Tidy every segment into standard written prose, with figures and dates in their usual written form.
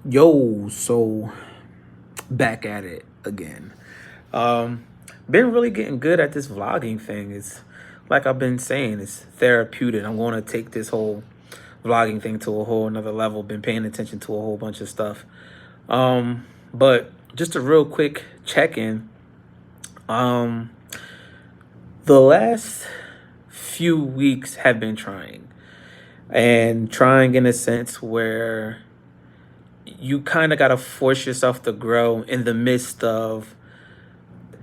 Yo, so back at it again. Um, been really getting good at this vlogging thing. It's like I've been saying, it's therapeutic. I'm going to take this whole vlogging thing to a whole another level. Been paying attention to a whole bunch of stuff. But just a real quick check-in. Um, the last few weeks have been trying. And trying in a sense where you kind of got to force yourself to grow in the midst of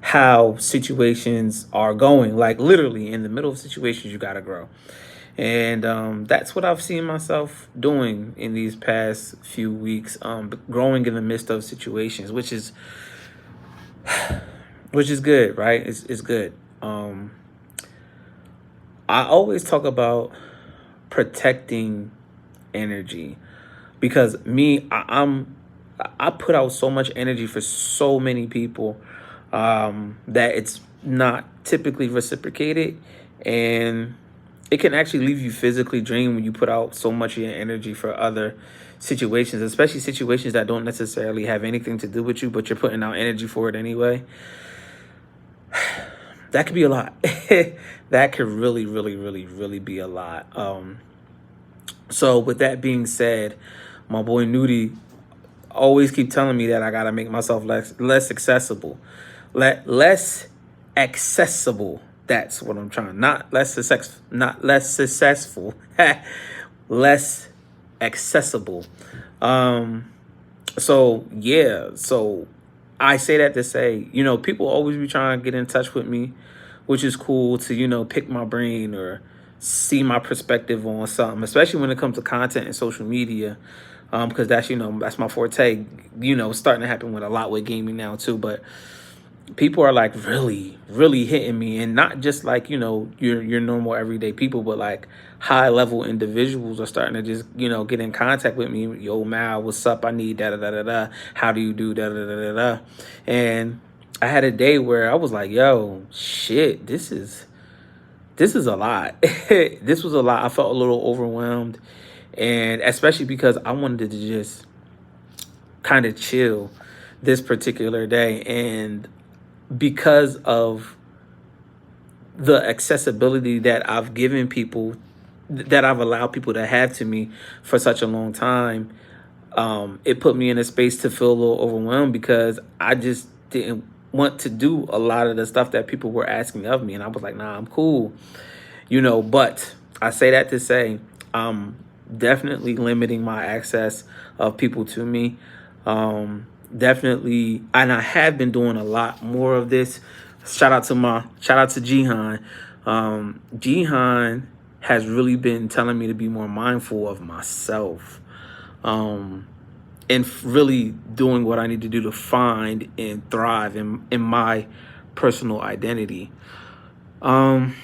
how situations are going. Like literally in the middle of situations, you got to grow. And that's what I've seen myself doing in these past few weeks, growing in the midst of situations, which is good, right? It's good. I always talk about protecting energy because I put out so much energy for so many people that it's not typically reciprocated, and it can actually leave you physically drained when you put out so much of your energy for other situations, especially situations that don't necessarily have anything to do with you, but you're putting out energy for it anyway. That could be a lot. That could really, really, really, really be a lot. So with that being said, my boy Nudie always keep telling me that I gotta make myself less accessible, less accessible. That's what I'm trying. Not less successful, less accessible. Um, so yeah, so I say that to say, people always be trying to get in touch with me, which is cool to, pick my brain or see my perspective on something, especially when it comes to content and social media. Because that's my forte, starting to happen with a lot with gaming now too. But people are like really, really hitting me, and not just like your normal everyday people, but like high level individuals are starting to just get in contact with me. Yo, Mal, what's up? I need da da da da da. How do you do da da da da da? And I had a day where I was like, yo, shit, this is a lot. This was a lot. I felt a little overwhelmed, and especially because I wanted to just kind of chill this particular day, and because of the accessibility that I've given people, that I've allowed people to have to me for such a long time, it put me in a space to feel a little overwhelmed because I just didn't want to do a lot of the stuff that people were asking of me. And I was like, nah, I'm cool, but I say that to say I'm definitely limiting my access of people to me. Definitely, and I have been doing a lot more of this. Shout out to Jihan. Jihan has really been telling me to be more mindful of myself, and really doing what I need to do to find and thrive in my personal identity. Um,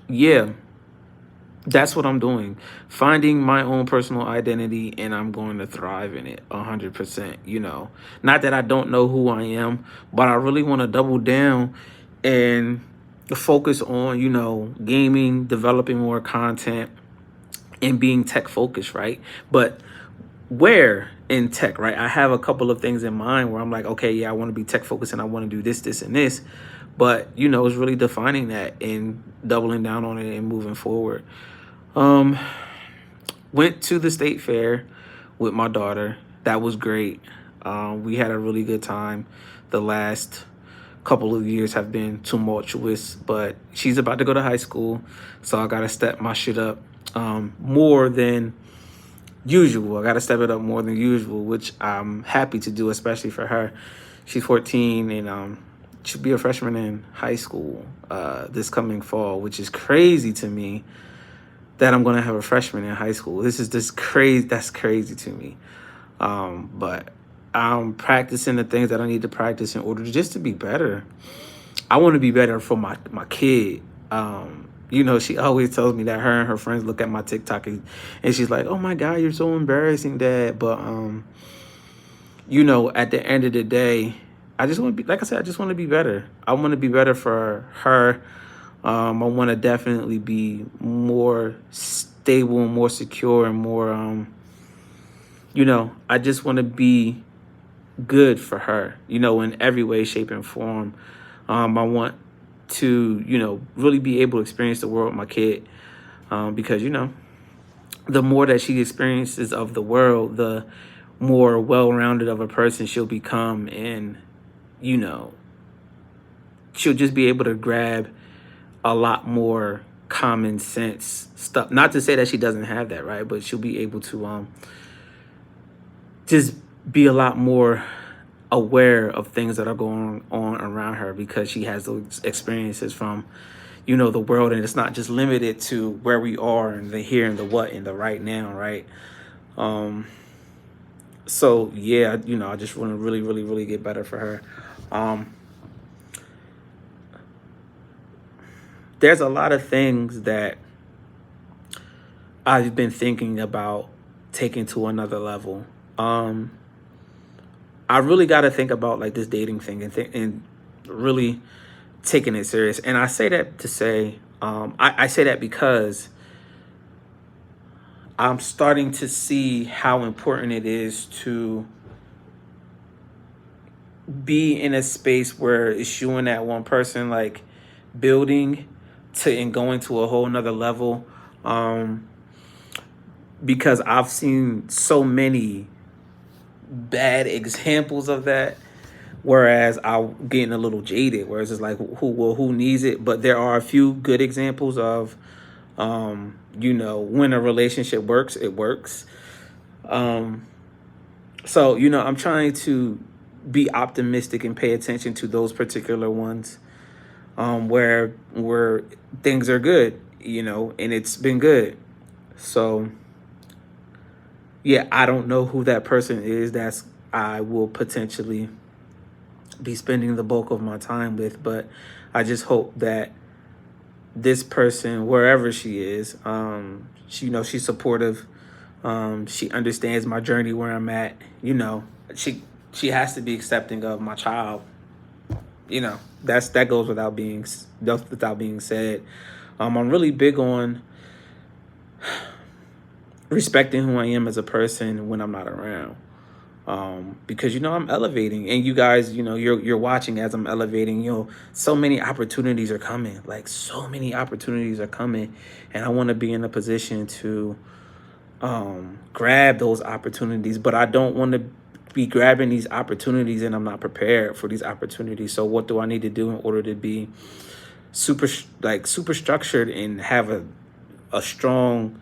yeah, that's what I'm doing. Finding my own personal identity, and I'm going to thrive in it 100%. Not that I don't know who I am, but I really want to double down and focus on, gaming, developing more content, and being tech focused, right? But where in tech, right? I have a couple of things in mind where I'm like, okay, yeah, I want to be tech focused and I want to do this, this, and this. But, it's really defining that and doubling down on it and moving forward. Um, Went to the state fair with my daughter. That was great. We had a really good time. The last couple of years have been tumultuous, but she's about to go to high school, so I gotta step my shit up more than usual. I gotta step it up more than usual, which I'm happy to do, especially for her. She's 14 and she'll be a freshman in high school this coming fall, which is crazy to me that I'm gonna have a freshman in high school. This is just crazy. That's crazy to me. But I'm practicing the things that I need to practice in order just to be better. I want to be better for my kid. She always tells me that her and her friends look at my TikTok and she's like, "Oh my God, you're so embarrassing, Dad." But at the end of the day, I just want to be, like I said, I just want to be better. I want to be better for her. I want to definitely be more stable and more secure and more I just want to be good for her, in every way, shape, and form. I want to, really be able to experience the world with my kid, because, the more that she experiences of the world, the more well-rounded of a person she'll become. And, she'll just be able to grab a lot more common sense stuff. Not to say that she doesn't have that, right? But she'll be able to just be a lot more aware of things that are going on around her, because she has those experiences from, the world. And it's not just limited to where we are and the here and the what and the right now, right? So yeah, I just want to really, really, really get better for her. There's a lot of things that I've been thinking about taking to another level. I really got to think about like this dating thing and really taking it serious. And I say that to say, I say that because I'm starting to see how important it is to be in a space where it's you and that one person, like building and going to a whole nother level. Because I've seen so many bad examples of that, whereas I'm getting a little jaded, whereas it's like, who needs it? But there are a few good examples of, when a relationship works, it works. So, I'm trying to be optimistic and pay attention to those particular ones, where things are good, and it's been good. So yeah, I don't know who that person is that's I will potentially be spending the bulk of my time with, but I just hope that this person, wherever she is, she's supportive. She understands my journey, where I'm at. She has to be accepting of my child. That goes without being said. I'm really big on respecting who I am as a person when I'm not around. Because I'm elevating, and you guys, you're watching as I'm elevating. So many opportunities are coming, and I want to be in a position to grab those opportunities. But I don't want to be grabbing these opportunities and I'm not prepared for these opportunities. So what do I need to do in order to be super structured and have a strong,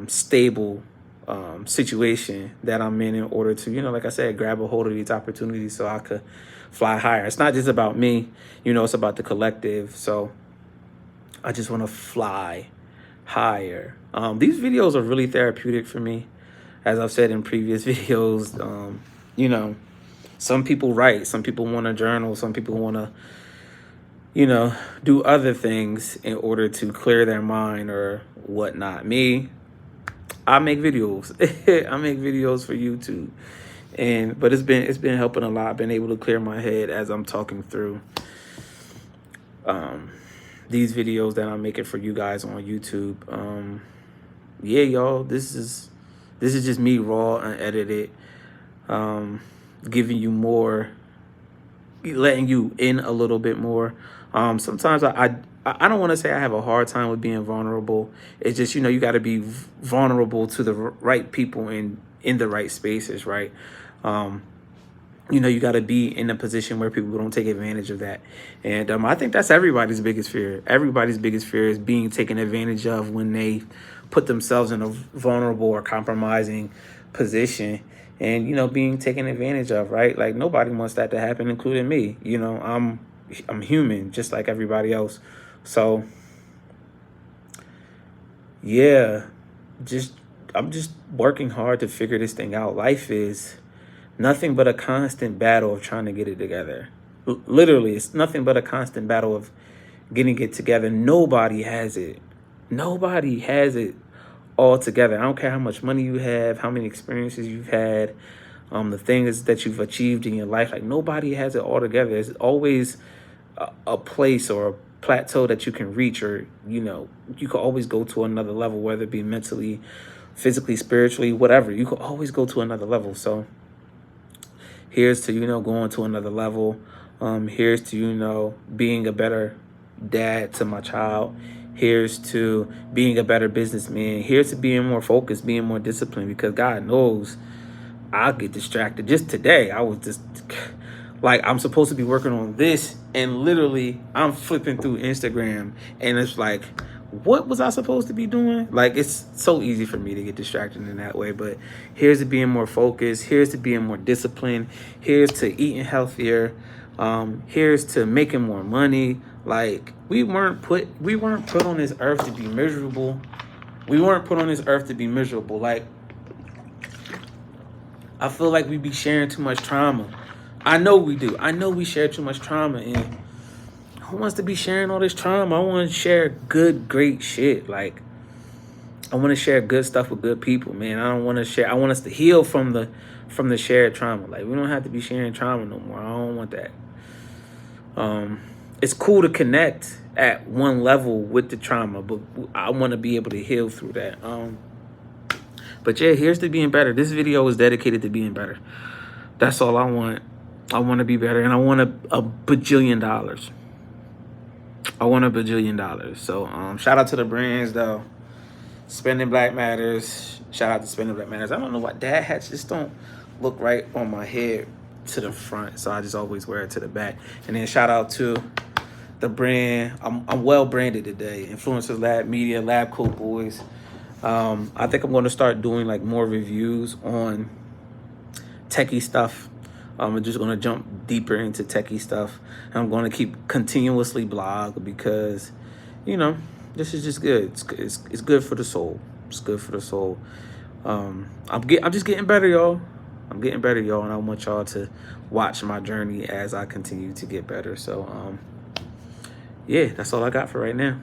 stable situation that I'm in order to, like I said, grab a hold of these opportunities so I could fly higher. It's not just about me, it's about the collective. So I just want to fly higher. These videos are really therapeutic for me. As I've said in previous videos, some people write, some people want to journal, some people want to, do other things in order to clear their mind or whatnot. Me, I make videos. I make videos for YouTube, but it's been helping a lot. I've been able to clear my head as I'm talking through these videos that I'm making for you guys on YouTube. Yeah, y'all, this is just me, raw, unedited, giving you more, letting you in a little bit more. Sometimes I don't want to say I have a hard time with being vulnerable. It's just, you got to be vulnerable to the right people in the right spaces, right? You got to be in a position where people don't take advantage of that. And I think that's everybody's biggest fear. Everybody's biggest fear is being taken advantage of when they put themselves in a vulnerable or compromising position and, being taken advantage of, right? Like nobody wants that to happen, including me. I'm human just like everybody else. So yeah, I'm just working hard to figure this thing out. Life is nothing but a constant battle of trying to get it together. Literally, it's nothing but a constant battle of getting it together. Nobody has it. Nobody has it all together. I don't care how much money you have, how many experiences you've had, the things that you've achieved in your life. Like nobody has it all together. There's always a place or a plateau that you can reach, or you can always go to another level, whether it be mentally, physically, spiritually, whatever. You can always go to another level. So here's to, going to another level. Here's to, being a better dad to my child. Here's to being a better businessman. Here's to being more focused, being more disciplined, because God knows I'll get distracted. Just today, I was just like, I'm supposed to be working on this, and literally I'm flipping through Instagram, and it's like, what was I supposed to be doing? Like, it's so easy for me to get distracted in that way. But here's to being more focused. Here's to being more disciplined. Here's to eating healthier. Here's to making more money. Like, we weren't put on this earth to be miserable. We weren't put on this earth to be miserable. Like, I feel like we be sharing too much trauma. I know we do. I know we share too much trauma, and who wants to be sharing all this trauma? I want to share good, great shit. Like, I want to share good stuff with good people, man. I want us to heal from the shared trauma. Like, we don't have to be sharing trauma no more. I don't want that. It's cool to connect at one level with the trauma, but I want to be able to heal through that. But yeah, here's to being better. This video is dedicated to being better. That's all I want. I want to be better, and I want a bajillion dollars. I want $1 bajillion. So shout out to the brands though. Spending Black Matters. Shout out to Spending Black Matters. I don't know why dad hats just don't look right on my head to the front, so I just always wear it to the back. And then shout out to the brand. I'm well branded today. Influencers Lab Media, Lab Coat Boys. I think I'm going to start doing like more reviews on techie stuff. I'm just going to jump deeper into techie stuff. I'm going to keep continuously blog because, this is just good. It's good for the soul. It's good for the soul. I'm just getting better, y'all. I'm getting better, y'all, and I want y'all to watch my journey as I continue to get better. So, yeah, that's all I got for right now.